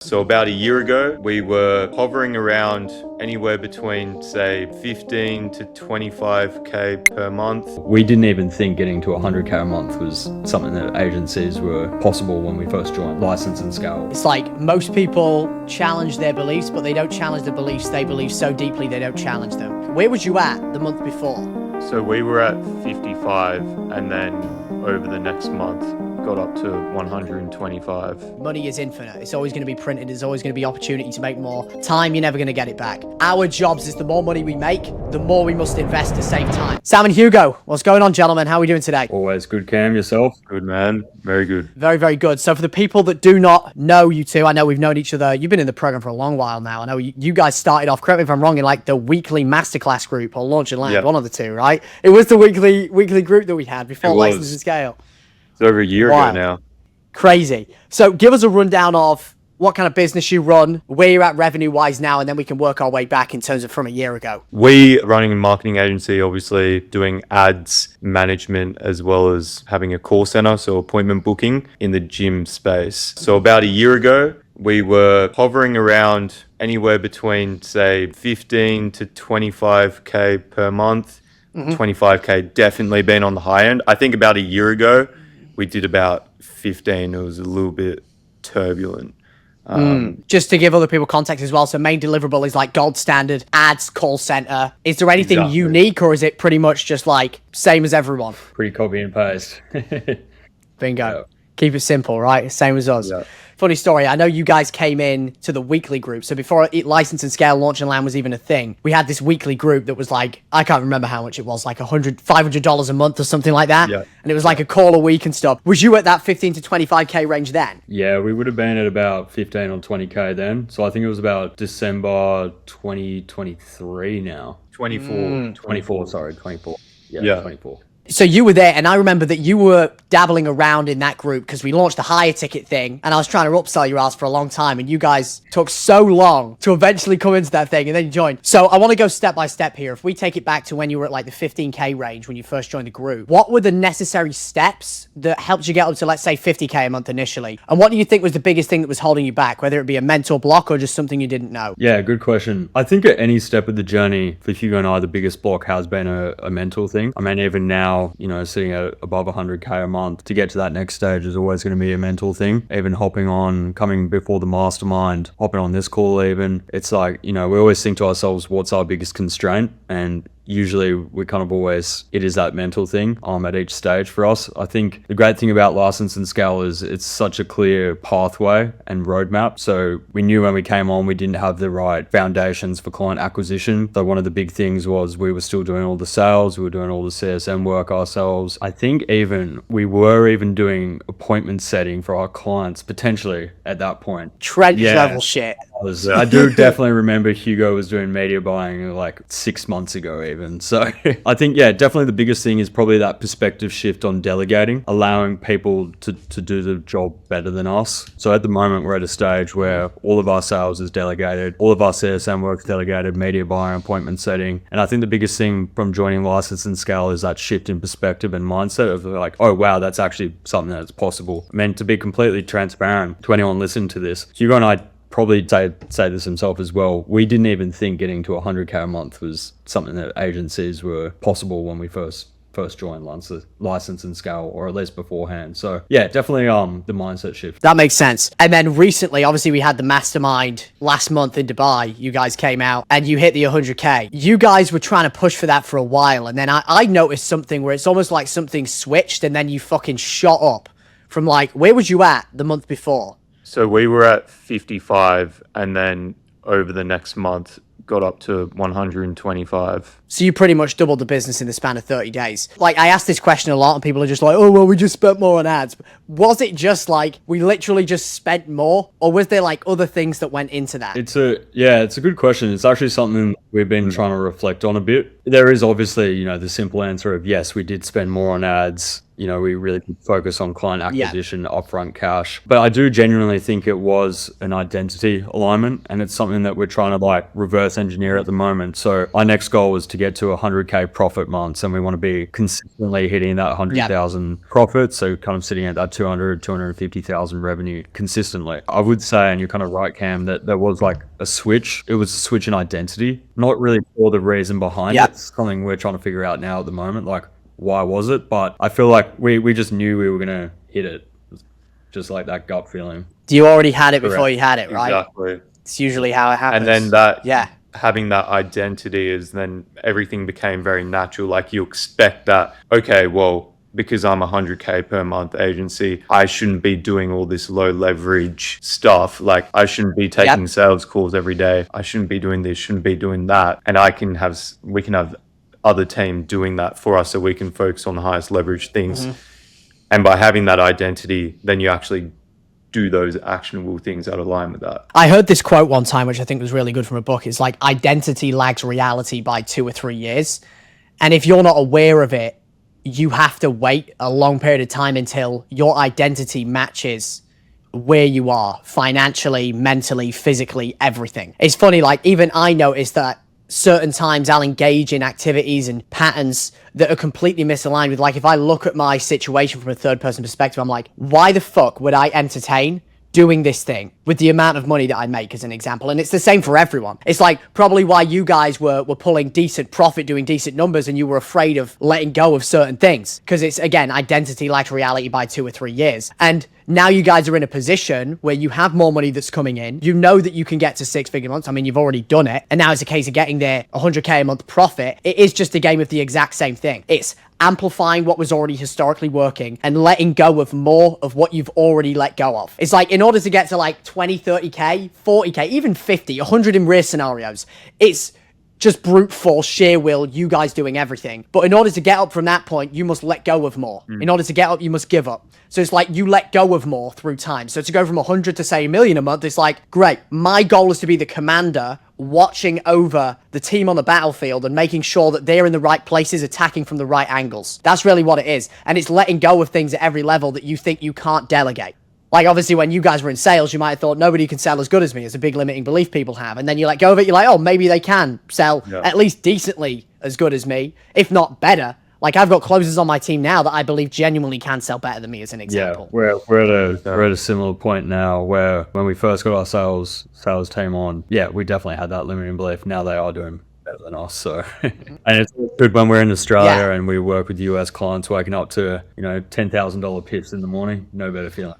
So about a year ago, we were hovering around anywhere between, say, 15 to 25K per month. We didn't even think getting to 100K a month was something that agencies were possible when we first joined License and Scale. It's like most people challenge their beliefs, but they don't challenge the beliefs they believe so deeply they don't challenge them. Where was you at the month before? So we were at 55, and then over the next month, got up to 125. Money is infinite. It's always going to be printed. There's always going to be opportunity to make more. Time, you're never going to get it back. Our jobs is the more money we make, the more we must invest to save time. Sam and Hugo, what's going on, gentlemen? How are we doing today? Always good, Cam. Yourself? Good, man. Very good. Very, very good. So for the people that do not know you two, I know we've known each other. You've been in the program for a long while now. I know you guys started off, correct me if I'm wrong, in like the weekly masterclass group or Launch and Land, Yep. one of the two, right? It was the weekly group that we had before It was. License and Scale. It's over a year Wow. ago now. Crazy. So give us a rundown of what kind of business you run, where you're at revenue-wise now, and then we can work our way back in terms of from a year ago. We running a marketing agency, obviously doing ads management as well as having a call center, so appointment booking in the gym space. So about a year ago, we were hovering around anywhere between, say, 15 to 25K per month. 25K definitely been on the high end. I think about a year ago, we did about 15. It was a little bit turbulent. Just to give other people context as well, so main deliverable is like gold standard, ads, call center. Is there anything Exactly. unique, or is it pretty much just like same as everyone? Pretty copy and paste. Bingo. Yeah. Keep it simple, right? Same as us. Yeah. Funny story. I know you guys came in to the weekly group. So before License and Scale, Launch and Land was even a thing, we had this weekly group that was like, I can't remember how much it was, like $500 a month or something like that. Yeah. And it was like a call a week and stuff. Was you at that 15 to 25K range then? Yeah, we would have been at about 15 or 20K then. So I think it was about December 2023 now. 24. 24, sorry, 24. Yeah. 24. So you were there, and I remember that you were dabbling around in that group because we launched a higher ticket thing, and I was trying to upsell your ass for a long time, and you guys took so long to eventually come into that thing, and then you joined. So I want to go step by step here. If we take it back to when you were at like the 15K range when you first joined the group, what were the necessary steps that helped you get up to, let's say, 50K a month initially? And what do you think was the biggest thing that was holding you back, whether it be a mental block or just something you didn't know? Yeah, good question. I think at any step of the journey, for Hugo and I, the biggest block has been a mental thing. I mean, even now, sitting at above 100K a month, to get to that next stage is always going to be a mental thing. Even hopping on, coming before the mastermind, hopping on this call even, it's like, we always think to ourselves, what's our biggest constraint? And usually we kind of always, it is that mental thing at each stage for us. I think the great thing about License and Scale is it's such a clear pathway and roadmap. So we knew when we came on, we didn't have the right foundations for client acquisition. So one of the big things was we were still doing all the sales, we were doing all the CSM work ourselves. I think we were doing appointment setting for our clients potentially at that point. Trench Yeah. level shit. I do definitely remember Hugo was doing media buying like 6 months ago even. So I think, definitely the biggest thing is probably that perspective shift on delegating, allowing people to do the job better than us. So at the moment, we're at a stage where all of our sales is delegated, all of our CSM work is delegated, media buying, appointment setting. And I think the biggest thing from joining License and Scale is that shift in perspective and mindset of like, oh, wow, that's actually something that's possible. I mean, to be completely transparent to anyone listening to this, Hugo and I probably say this himself as well. We didn't even think getting to 100K a month was something that agencies were possible when we first joined License and Scale, or at least beforehand. So yeah, definitely the mindset shift. That makes sense. And then recently, obviously, we had the mastermind last month in Dubai. You guys came out and you hit the 100K. You guys were trying to push for that for a while. And then I noticed something where it's almost like something switched and then you fucking shot up from like, where was you at the month before? So we were at 55, and then over the next month, got up to 125. So you pretty much doubled the business in the span of 30 days. Like, I asked this question a lot and people are just like, oh, well, we just spent more on ads. Was it just like, we literally just spent more? Or was there like other things that went into that? It's a good question. It's actually something we've been trying to reflect on a bit. There is obviously, the simple answer of yes, we did spend more on ads. We really did focus on client acquisition, upfront cash. But I do genuinely think it was an identity alignment, and it's something that we're trying to like reverse engineer at the moment. So our next goal was to get to 100K profit months, and we want to be consistently hitting that 100,000 profit. So kind of sitting at that 250,000 revenue consistently. I would say, and you're kind of right, Cam, that there was like a switch. It was a switch in identity, not really for the reason behind it. It's something we're trying to figure out now at the moment. Like, why was it? But I feel like we just knew we were going to hit it. Just like that gut feeling. You already had it before you had it, right? Exactly. It's usually how it happens. And then having that identity is then everything became very natural. Like you expect that, okay, well, because I'm 100K per month agency, I shouldn't be doing all this low leverage stuff. Like I shouldn't be taking sales calls every day. I shouldn't be doing this, shouldn't be doing that. And we can have other team doing that for us so we can focus on the highest leverage things. And by having that identity, then you actually do those actionable things that align with that. I heard this quote one time, which I think was really good from a book. It's like identity lags reality by 2 or 3 years. And if you're not aware of it, you have to wait a long period of time until your identity matches where you are financially, mentally, physically, everything. It's funny, like even I noticed that certain times I'll engage in activities and patterns that are completely misaligned with, like, if I look at my situation from a third person perspective, I'm like, why the fuck would I entertain doing this thing with the amount of money that I make, as an example? And it's the same for everyone. It's like probably why you guys were pulling decent profit, doing decent numbers, and you were afraid of letting go of certain things. Because it's, again, identity lags reality by 2 or 3 years. And now you guys are in a position where you have more money that's coming in. You know that you can get to 6-figure months. I mean, you've already done it. And now it's a case of getting there 100K a month profit. It is just a game of the exact same thing. It's amplifying what was already historically working and letting go of more of what you've already let go of. It's like, in order to get to like 20, 30K, 40K, even 50, 100 in rare scenarios, it's just brute force, sheer will, you guys doing everything. But in order to get up from that point, you must let go of more. In order to get up, you must give up. So it's like you let go of more through time. So to go from 100 to say 1 million a month, it's like, great, my goal is to be the commander watching over the team on the battlefield and making sure that they're in the right places, attacking from the right angles. That's really what it is. And it's letting go of things at every level that you think you can't delegate. Like, obviously, when you guys were in sales, you might have thought nobody can sell as good as me. It's a big limiting belief people have. And then you let go of it. You're like, oh, maybe they can sell at least decently as good as me, if not better. Like, I've got closers on my team now that I believe genuinely can sell better than me, as an example. Yeah, we're at a similar point now where when we first got our sales team on, we definitely had that limiting belief. Now they are doing better than us. So, and it's good when we're in Australia and we work with US clients waking up to, $10,000 pips in the morning. No better feeling.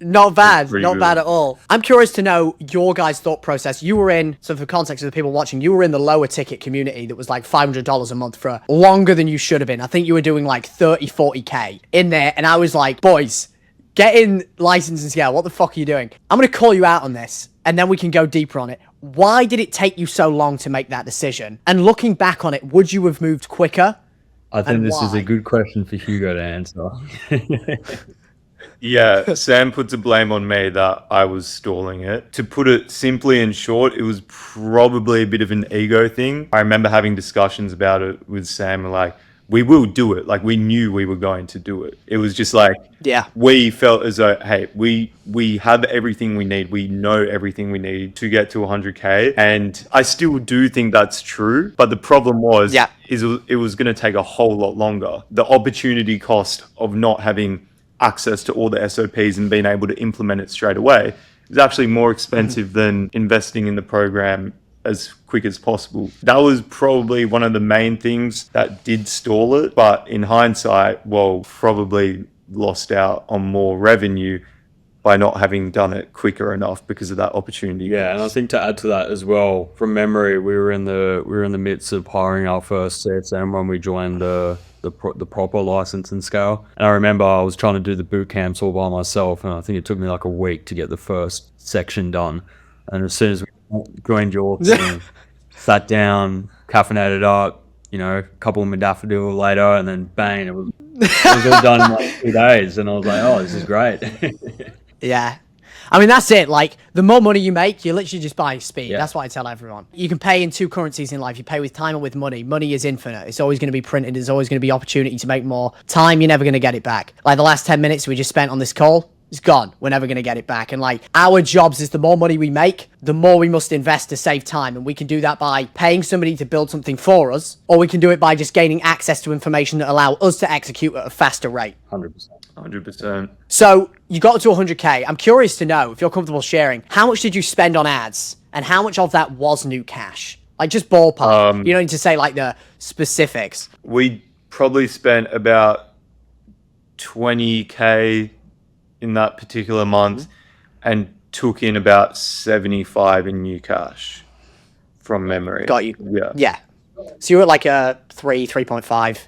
Not bad. Pretty Not good. bad at all. I'm curious to know your guys' thought process. You were in, so for context of the people watching, you were in the lower ticket community that was like $500 a month for longer than you should have been. I think you were doing like 30, 40K in there. And I was like, boys, get in license and scale. What the fuck are you doing? I'm going to call you out on this and then we can go deeper on it. Why did it take you so long to make that decision? And looking back on it, would you have moved quicker? I think And this is a why? good question for Hugo to answer. Yeah, Sam put the blame on me that I was stalling it. To put it simply and short, it was probably a bit of an ego thing. I remember having discussions about it with Sam, and like, we will do it. Like, we knew we were going to do it. It was just like, we felt as though, hey, we have everything we need. We know everything we need to get to 100K. And I still do think that's true. But the problem was, it was going to take a whole lot longer. The opportunity cost of not having access to all the SOPs and being able to implement it straight away is actually more expensive than investing in the program as quick as possible. That was probably one of the main things that did stall it. But in hindsight, probably lost out on more revenue by not having done it quicker enough because of that opportunity. Yeah, and I think to add to that as well, from memory, we were in the midst of hiring our first CSM when we joined the proper license and scale. And I remember I was trying to do the boot camps all by myself, and I think it took me like a week to get the first section done. And as soon as we joined your team, sat down, caffeinated up, a couple of Modafinil later, and then bang, it was all done in like 2 days. And I was like, oh, this is great. Yeah. I mean, that's it. Like, the more money you make, you literally just buy speed. That's what I tell everyone. You can pay in 2 currencies in life. You pay with time or with money. Money is infinite. It's always going to be printed. There's always going to be opportunity to make more. Time, you're never going to get it back. Like, the last 10 minutes we just spent on this call, It's gone. We're never going to get it back. And like our jobs is the more money we make, the more we must invest to save time. And we can do that by paying somebody to build something for us, or we can do it by just gaining access to information that allow us to execute at a faster rate. 100%. 100%. So you got to 100K. I'm curious to know, if you're comfortable sharing, how much did you spend on ads and how much of that was new cash? Like just ballpark. You don't need to say like the specifics. We probably spent about 20K in that particular month and took in about 75 in new cash from memory. Got you. Yeah. Yeah. So you're at like a 3.5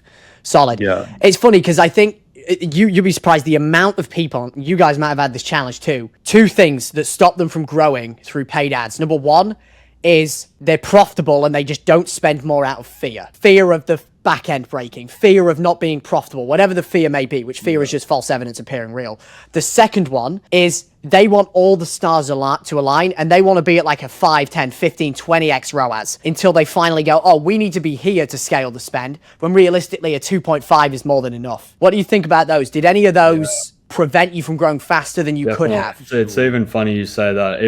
solid. Yeah. It's funny because I think you'd be surprised the amount of people, you guys might have had this challenge too. Two things that stop them from growing through paid ads. Number one is they're profitable and they just don't spend more out of fear. Fear of the back end breaking, fear of not being profitable, whatever the fear may be, which fear is just false evidence appearing real. The second one is they want all the stars to align and they want to be at like a 5, 10, 15, 20x ROAS until they finally go, oh, we need to be here to scale the spend, when realistically a 2.5 is more than enough. What do you think about those? Did any of those prevent you from growing faster than you could have? It's even funny you say that.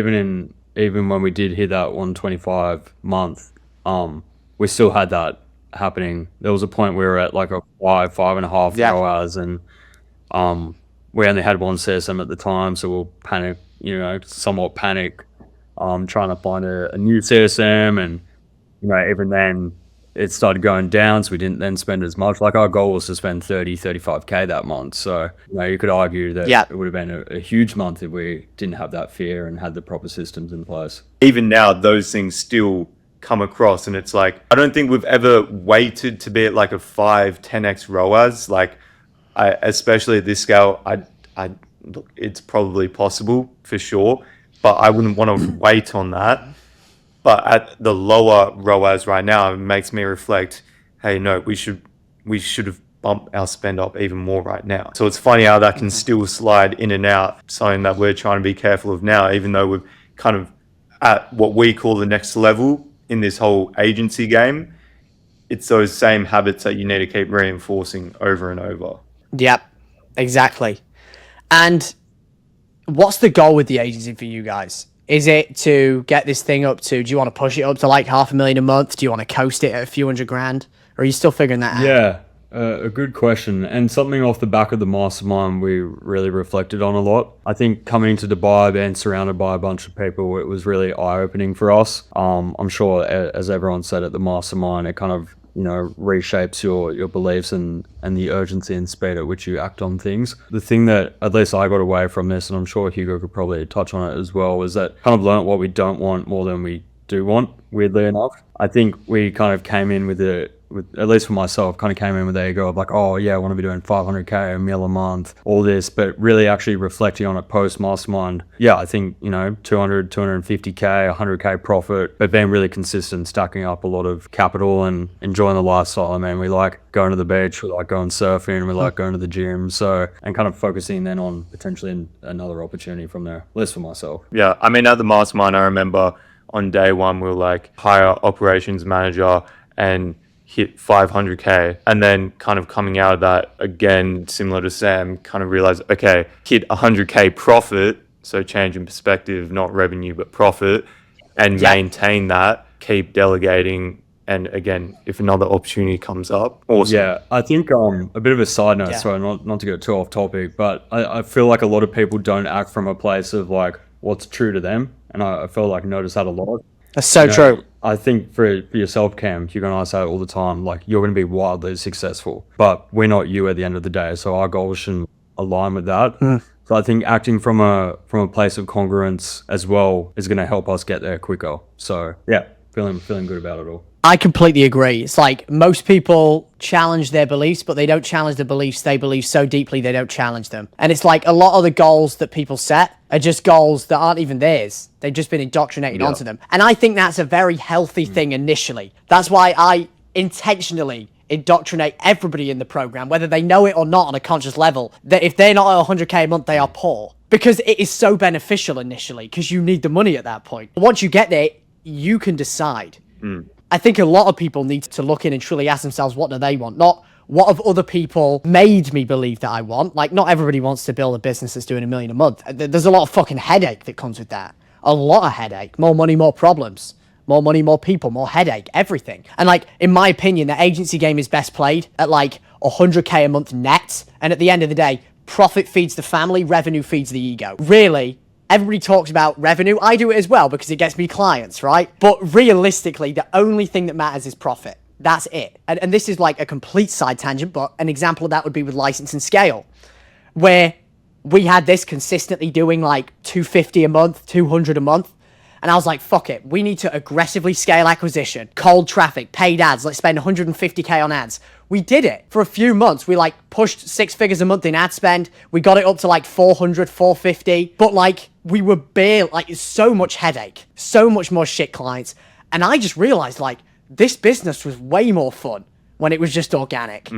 Even when we did hit that 125 month, we still had that happening. There was a point we were at like a 5.5 ROAS, and we only had one CSM at the time, so we'll panic, somewhat panic, trying to find a new CSM, and even then it started going down, so we didn't then spend as much. Like our goal was to spend 35K that month, so you could argue that it would have been a huge month if we didn't have that fear and had the proper systems in place. Even now, those things still come across, and it's like, I don't think we've ever waited to be at like a 5, 10x ROAS. Like, especially at this scale, it's probably possible for sure, but I wouldn't want to wait on that. But at the lower ROAS right now, it makes me reflect, hey, no, we should have bumped our spend up even more right now. So it's funny how that can still slide in and out, something that we're trying to be careful of now, even though we're kind of at what we call the next level in this whole agency game. It's those same habits that you need to keep reinforcing over and over. Yep, exactly. And what's the goal with the agency for you guys? Is it to get this thing up to, do you want to push it up to like $500,000 a month? Do you want to coast it at a few $100,000? Or are you still figuring that out? Yeah, a good question. And something off the back of the mastermind we really reflected on a lot. I think coming to Dubai, being surrounded by a bunch of people, it was really eye-opening for us. I'm sure, as everyone said at the mastermind, it kind of reshapes your beliefs and the urgency and speed at which you act on things. The thing that at least I got away from this, and I'm sure Hugo could probably touch on it as well, was that kind of learnt what we don't want more than we do want, weirdly enough. I think we kind of came in with at least for myself, kind of came in with the ego of like, oh yeah, I want to be doing 500K, a mil a month, all this, but really actually reflecting on it post mastermind. Yeah, I think, 200, 250K, 100K profit, but being really consistent, stacking up a lot of capital and enjoying the lifestyle. I mean, we like going to the beach, we like going surfing, we like going to the gym. So, and kind of focusing then on potentially another opportunity from there, at least for myself. Yeah, I mean, at the mastermind, I remember on day one, we were like, hire operations manager and hit 500K, and then kind of coming out of that again, similar to Sam, kind of realized, okay, hit 100K profit, so change in perspective, not revenue but profit, and maintain that, keep delegating, and again, if another opportunity comes up, awesome. Yeah, I think a bit of a side note, sorry, not to get too off topic, but I feel like a lot of people don't act from a place of like what's true to them, and I feel like I notice that a lot. That's so true. I think for yourself, Cam, Hugo and I say it all the time, like you're going to be wildly successful, but we're not you at the end of the day. So our goals shouldn't align with that. So I think acting from a place of congruence as well is going to help us get there quicker. So yeah, feeling good about it all. I completely agree. It's like most people challenge their beliefs, but they don't challenge the beliefs they believe so deeply they don't challenge them. And it's like a lot of the goals that people set are just goals that aren't even theirs. They've just been indoctrinated onto them. And I think that's a very healthy thing initially. That's why I intentionally indoctrinate everybody in the program, whether they know it or not on a conscious level, that if they're not at 100K a month, they are poor. Because it is so beneficial initially, because you need the money at that point. Once you get there, you can decide. I think a lot of people need to look in and truly ask themselves, what do they want? Not what have other people made me believe that I want? Like, not everybody wants to build a business that's doing $1 million a month. There's a lot of fucking headache that comes with that. A lot of headache. More money, more problems. More money, more people, more headache, everything. And like, in my opinion, the agency game is best played at like 100k a month net. And at the end of the day, profit feeds the family, revenue feeds the ego. Really, everybody talks about revenue. I do it as well because it gets me clients, right? But realistically, the only thing that matters is profit. That's it. And this is like a complete side tangent, but an example of that would be with License and Scale, where we had this consistently doing like 250 a month, 200 a month. And I was like, fuck it. We need to aggressively scale acquisition, cold traffic, paid ads. Let's spend 150k on ads. We did it for a few months. We like pushed 6 figures a month in ad spend. We got it up to like 400, 450. But like we were barely, like it's so much headache, so much more shit clients. And I just realized like this business was way more fun when it was just organic.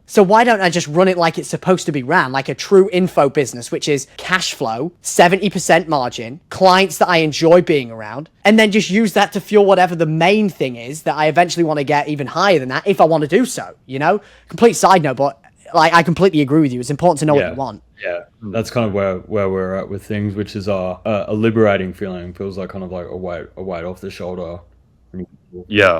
So why don't I just run it like it's supposed to be ran, like a true info business, which is cash flow, 70% margin, clients that I enjoy being around, and then just use that to fuel whatever the main thing is that I eventually want to get even higher than that if I want to do so, you know? Complete side note, but like I completely agree with you. It's important to know what you want. Yeah, that's kind of where we're at with things, which is a liberating feeling. Feels like kind of like a weight off the shoulder. Yeah,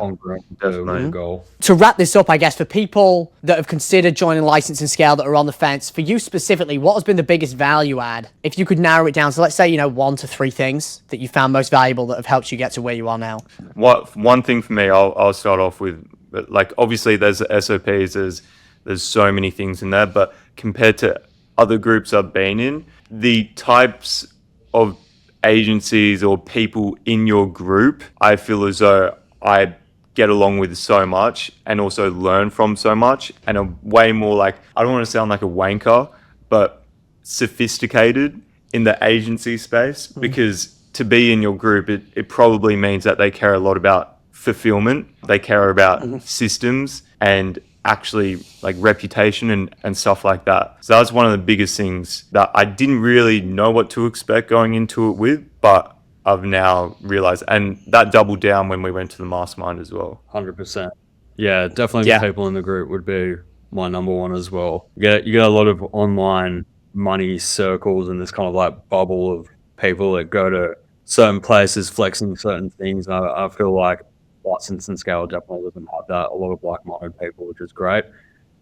definitely. Goal. To wrap this up, I guess, for people that have considered joining License and Scale that are on the fence, for you specifically, what has been the biggest value add? If you could narrow it down, so let's say, you know, 1 to 3 things that you found most valuable that have helped you get to where you are now. One thing for me, I'll start off with, like, obviously there's the SOPs, there's so many things in there, but compared to other groups I've been in, the types of agencies or people in your group, I feel as though I get along with so much and also learn from so much, and are way more like, I don't want to sound like a wanker, but sophisticated in the agency space, because to be in your group, it probably means that they care a lot about fulfillment, they care about systems and actually like reputation and stuff like that. So that's one of the biggest things that I didn't really know what to expect going into it with, but I've now realized, and that doubled down when we went to the mastermind as well. 100%. Yeah, definitely the people in the group would be my number one as well. You get a lot of online money circles and this kind of like bubble of people that go to certain places flexing certain things. And I feel like License and Scale definitely doesn't have that. A lot of like-minded people, which is great.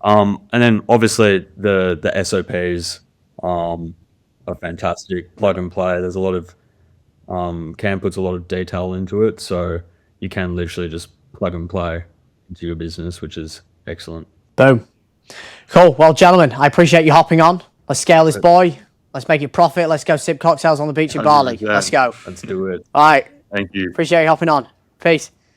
And then obviously the SOPs are fantastic. Plug and play. There's a lot of Cam puts a lot of detail into it, so you can literally just plug and play into your business, which is excellent. Boom. Cool. Well, gentlemen, I appreciate you hopping on. Let's scale this boy. Let's make it profit. Let's go sip cocktails on the beach in Bali. 100%. Let's go. Let's do it. All right. Thank you. Appreciate you hopping on. Peace.